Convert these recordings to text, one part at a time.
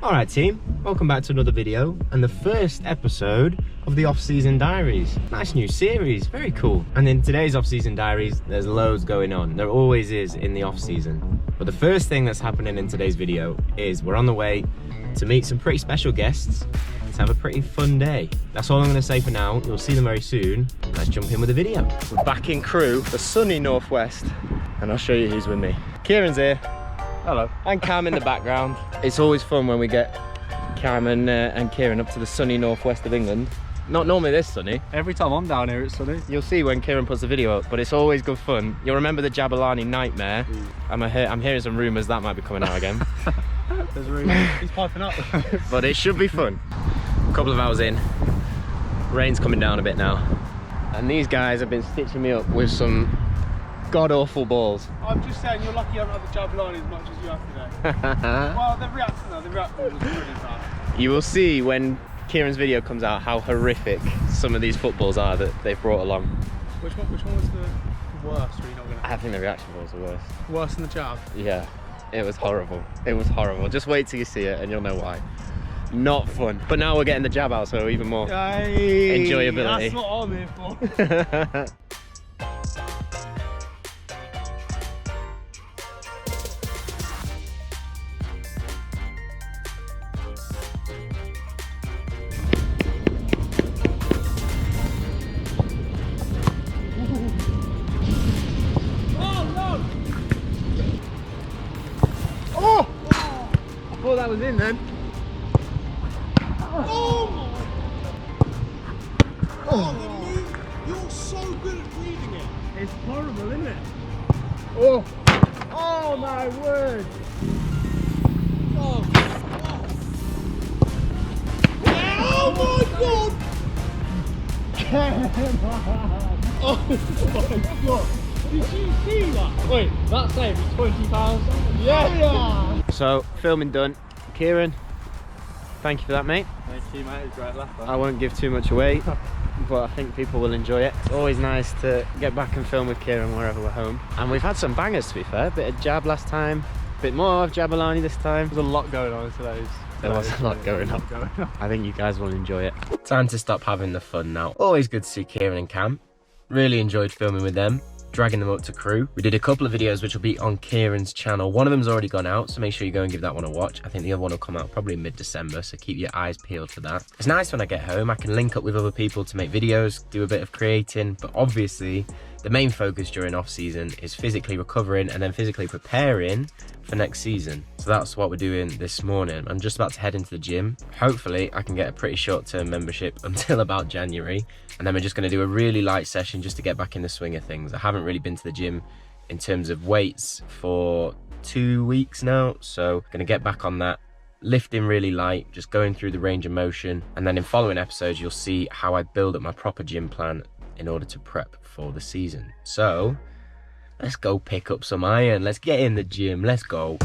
Alright team, welcome back to another video and the first episode of the Off-Season Diaries. Nice new series, very cool. And in today's Off-Season Diaries, there's loads going on. There always is in the off-season. But the first thing that's happening in today's video is we're on the way to meet some pretty special guests and to have a pretty fun day. That's all I'm going to say for now. You'll see them very soon. Let's jump in with the video. We're back in crew, the sunny northwest, and I'll show you who's with me. Kieran's here. Hello. And Cam in the background. It's always fun when we get Cam and Kieran up to the sunny northwest of England. Not normally this sunny. Every time I'm down here it's sunny. You'll see when Kieran puts the video up, but it's always good fun. You'll remember the Jabalani nightmare. I'm hearing some rumours that might be coming out again. There's rumours. He's piping up. But it should be fun. A couple of hours in. Rain's coming down a bit now. And these guys have been stitching me up with some god-awful balls. I'm just saying you're lucky you haven't had the Jabalani as much as you have today. Well, they're reacting though. The reaction was pretty bad. You will see when Kieran's video comes out how horrific some of these footballs are that they've brought along. Which one was the worst? Or you're not gonna... I think the reaction balls are worse. Worse than the jab? Yeah, it was horrible. It was horrible. Just wait till you see it and you'll know why. Not fun. But now we're getting the jab out, so even more enjoyability. That's what I'm here for. Oh, that was in then. Oh! Oh, you're so good at reading it. It's horrible, isn't it? Oh! Oh my word! Oh, oh my god! Oh my god! Did you see that? Wait, that save was £20. Yeah! So, filming done. Kieran, thank you for that, mate. Thank you, mate. It was great laugh. I won't give too much away, but I think people will enjoy it. It's always nice to get back and film with Kieran wherever we're home. And we've had some bangers, to be fair. Bit of jab last time, bit more of Jabalani this time. There's a lot going on today. There was a lot going on. I think you guys will enjoy it. Time to stop having the fun now. Always good to see Kieran and Cam. Really enjoyed filming with them, dragging them up to crew. We did a couple of videos which will be on Kieran's channel. One of them's already gone out, so make sure you go and give that one a watch. I think the other one will come out probably mid-December, so keep your eyes peeled for that. It's nice when I get home, I can link up with other people to make videos, do a bit of creating, but obviously the main focus during off-season is physically recovering and then physically preparing for next season. So that's what we're doing this morning. I'm just about to head into the gym. Hopefully I can get a pretty short-term membership until about January, and then we're just going to do a really light session just to get back in the swing of things. I haven't really been to the gym in terms of weights for 2 weeks now, so going to get back on that. Lifting really light, just going through the range of motion, and then in following episodes you'll see how I build up my proper gym plan in order to prep for the season. So let's go pick up some iron, let's get in the gym, let's go.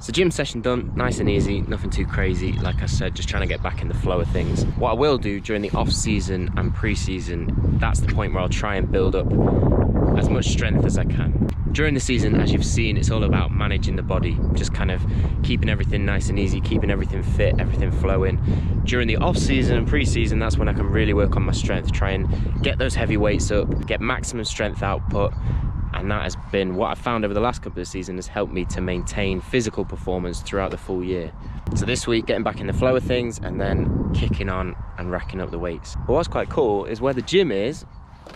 So gym session done, nice and easy, nothing too crazy. Like I said, just trying to get back in the flow of things. What I will do during the off-season and pre-season, that's the point where I'll try and build up as much strength as I can. During the season, as you've seen, it's all about managing the body, just kind of keeping everything nice and easy, keeping everything fit, everything flowing. During the off-season and pre-season, that's when I can really work on my strength, try and get those heavy weights up, get maximum strength output. And that has been what I've found over the last couple of seasons, has helped me to maintain physical performance throughout the full year. So this week, getting back in the flow of things and then kicking on and racking up the weights. But what's quite cool is where the gym is.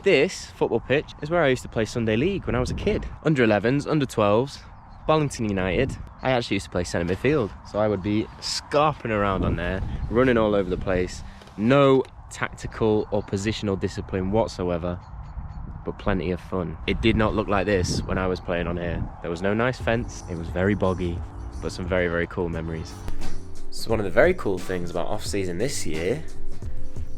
This football pitch is where I used to play Sunday League when I was a kid. Under 11s, under 12s, Bollington United. I actually used to play centre midfield. So I would be scarping around on there, running all over the place. No tactical or positional discipline whatsoever, but plenty of fun. It did not look like this when I was playing on here. There was no nice fence, it was very boggy, but some very, very cool memories. So one of the very cool things about off-season this year,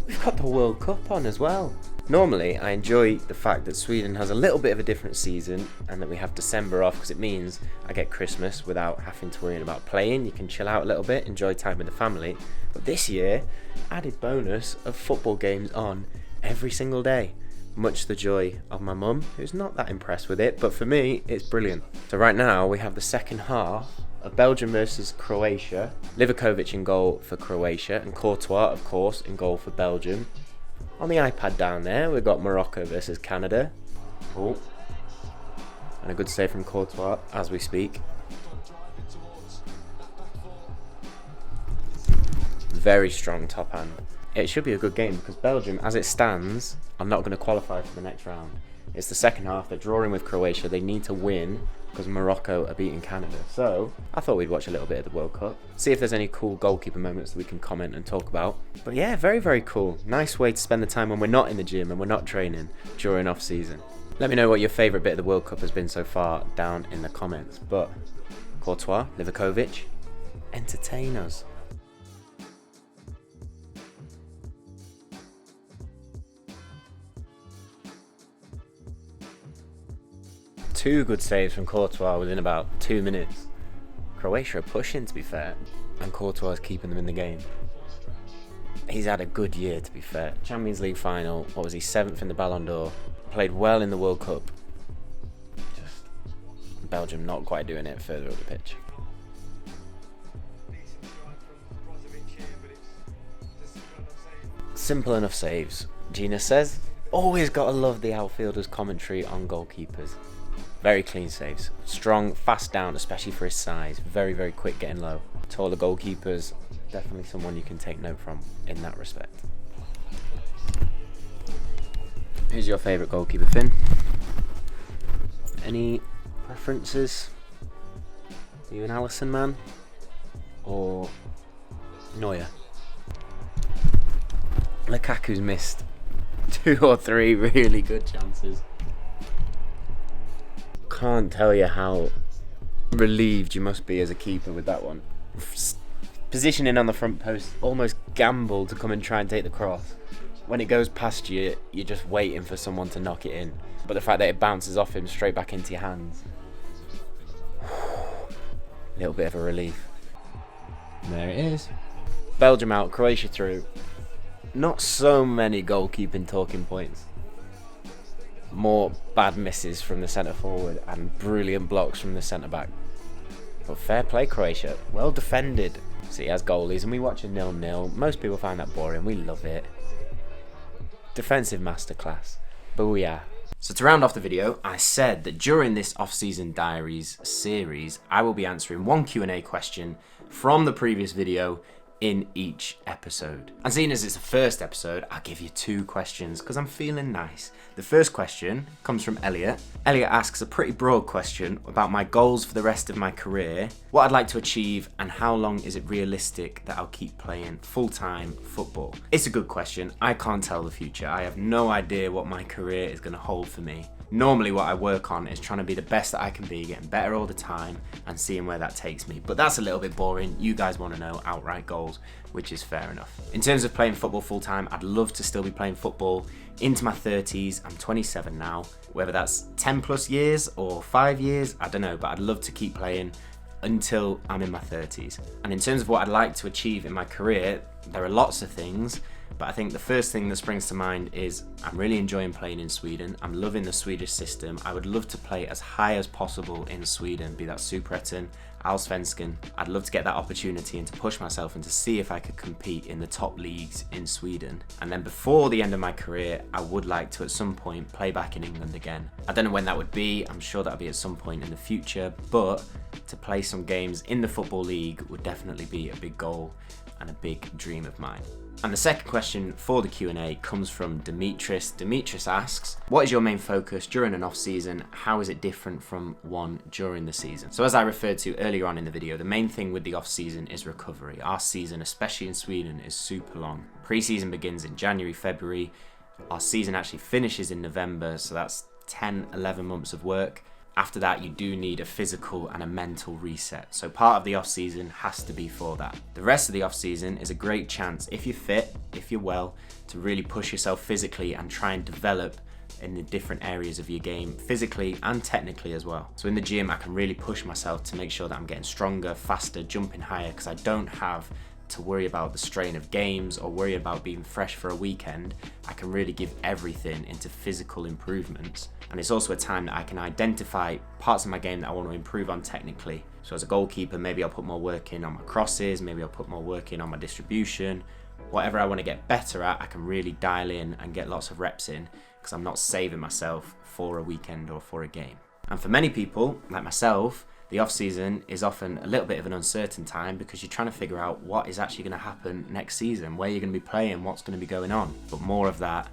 we've got the World Cup on as well. Normally, I enjoy the fact that Sweden has a little bit of a different season and that we have December off because it means I get Christmas without having to worry about playing. You can chill out a little bit, enjoy time with the family. But this year, added bonus of football games on every single day. Much to the joy of my mum, who's not that impressed with it, but for me, it's brilliant. So right now, we have the second half of Belgium versus Croatia. Livakovic in goal for Croatia, and Courtois, of course, in goal for Belgium. On the iPad down there, we've got Morocco versus Canada. Oh. And a good save from Courtois as we speak. Very strong top hand. It should be a good game because Belgium, as it stands, are not going to qualify for the next round. It's the second half, they're drawing with Croatia, they need to win because Morocco are beating Canada. So, I thought we'd watch a little bit of the World Cup, see if there's any cool goalkeeper moments that we can comment and talk about. But yeah, very, very cool. Nice way to spend the time when we're not in the gym and we're not training during off-season. Let me know what your favourite bit of the World Cup has been so far down in the comments. But, Courtois, Livakovic, entertain us. Two good saves from Courtois within about 2 minutes. Croatia are pushing, to be fair, and Courtois is keeping them in the game. He's had a good year, to be fair. Champions League final, what was he, 7th in the Ballon d'Or. Played well in the World Cup. Just Belgium not quite doing it further up the pitch. Simple enough saves, Gina says. Always gotta love the outfielders' commentary on goalkeepers. Very clean saves. Strong, fast down, especially for his size. Very, very quick getting low. Taller goalkeepers, definitely someone you can take note from in that respect. Who's your favourite goalkeeper, Finn? Any preferences? Are you an Alisson man? Or Neuer? Lukaku's missed 2 or 3 really good chances. Can't tell you how relieved you must be as a keeper with that one. Positioning on the front post, almost gamble to come and try and take the cross. When it goes past you, you're just waiting for someone to knock it in. But the fact that it bounces off him straight back into your hands. A little bit of a relief. There it is. Belgium out, Croatia through. Not so many goalkeeping talking points. More bad misses from the centre forward and brilliant blocks from the centre back. But fair play, Croatia. Well defended. See, as goalies, and we watch a 0-0. Most people find that boring. We love it. Defensive masterclass. Booyah. So to round off the video, I said that during this Off-Season Diaries series, I will be answering one Q&A question from the previous video in each episode. And seeing as it's the first episode, I'll give you 2 questions because I'm feeling nice. The first question comes from Elliot. Elliot asks a pretty broad question about my goals for the rest of my career, what I'd like to achieve, and how long is it realistic that I'll keep playing full-time football. It's a good question. I can't tell the future. I have no idea what my career is going to hold for me. Normally what I work on is trying to be the best that I can be, getting better all the time and seeing where that takes me. But that's a little bit boring. You guys want to know outright goals, which is fair enough. In terms of playing football full time, I'd love to still be playing football into my 30s. I'm 27 now. Whether that's 10 plus years or 5 years, I don't know, but I'd love to keep playing until I'm in my 30s. And in terms of what I'd like to achieve in my career, there are lots of things, but I think the first thing that springs to mind is I'm really enjoying playing in Sweden. I'm loving the Swedish system. I would love to play as high as possible in Sweden, be that Superettan, Allsvenskan. I'd love to get that opportunity and to push myself and to see if I could compete in the top leagues in Sweden. And then before the end of my career, I would like to at some point play back in England again. I don't know when that would be. I'm sure that'll be at some point in the future, but to play some games in the Football League would definitely be a big goal and a big dream of mine. And the second question for the Q&A comes from Demetris. Demetris asks, what is your main focus during an off-season? How is it different from one during the season? So as I referred to earlier on in the video, the main thing with the off-season is recovery. Our season, especially in Sweden, is super long. Pre-season begins in January, February. Our season actually finishes in November, so that's 10, 11 months of work. After that, you do need a physical and a mental reset. So part of the off-season has to be for that. The rest of the off-season is a great chance, if you're fit, if you're well, to really push yourself physically and try and develop in the different areas of your game, physically and technically as well. So in the gym, I can really push myself to make sure that I'm getting stronger, faster, jumping higher, because I don't have to worry about the strain of games or worry about being fresh for a weekend. I can really give everything into physical improvements. And it's also a time that I can identify parts of my game that I want to improve on technically. So as a goalkeeper, maybe I'll put more work in on my crosses, maybe I'll put more work in on my distribution. Whatever I want to get better at, I can really dial in and get lots of reps in, because I'm not saving myself for a weekend or for a game. And for many people, like myself, the off-season is often a little bit of an uncertain time because you're trying to figure out what is actually going to happen next season, where you're going to be playing, what's going to be going on. But more of that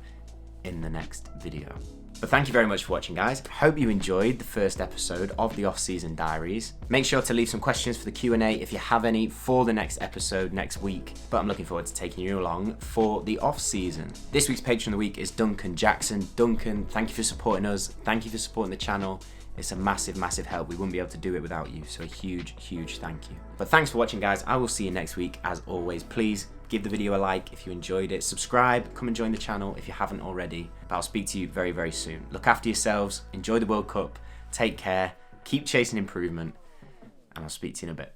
in the next video. But thank you very much for watching, guys. Hope you enjoyed the first episode of the Off-Season Diaries. Make sure to leave some questions for the Q&A if you have any for the next episode next week. But I'm looking forward to taking you along for the off-season. This week's patron of the week is Duncan Jackson. Duncan, thank you for supporting us. Thank you for supporting the channel. It's a massive, massive help. We wouldn't be able to do it without you. So a huge, huge thank you. But thanks for watching, guys. I will see you next week. As always, please give the video a like if you enjoyed it. Subscribe, come and join the channel if you haven't already. But I'll speak to you very, very soon. Look after yourselves. Enjoy the World Cup. Take care. Keep chasing improvement. And I'll speak to you in a bit.